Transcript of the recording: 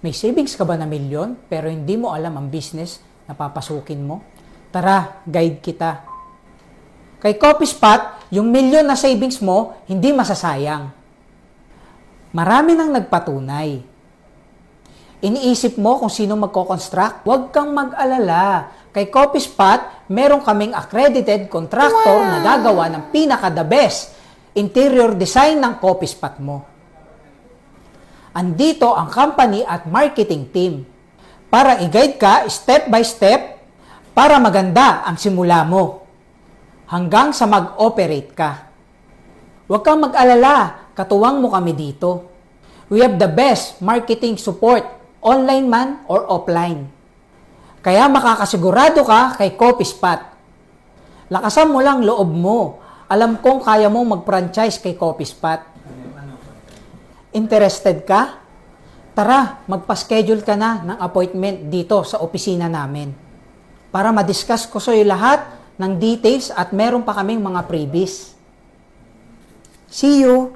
May savings ka ba na milyon pero hindi mo alam ang business na papasukin mo? Tara, guide kita. Kay CoffeeSpot, yung milyon na savings mo hindi masasayang. Marami nang nagpatunay. Iniisip mo kung sino magko-construct? Huwag kang mag-alala. Kay CoffeeSpot, meron kaming accredited contractor na gagawa ng pinaka-the best interior design ng CoffeeSpot mo. Andito ang company at marketing team para i-guide ka step by step para maganda ang simula mo hanggang sa mag-operate ka. Huwag kang mag-alala, katuwang mo kami dito. We have the best marketing support, online man or offline. Kaya makakasigurado ka kay CoffeeSpot. Lakasan mo lang loob mo. Alam kong kaya mong mag-franchise kay CoffeeSpot. Interested ka? Tara, magpa-schedule ka na ng appointment dito sa opisina namin para ma-discuss ko sa'yo lahat ng details at meron pa kaming mga freebies. See you!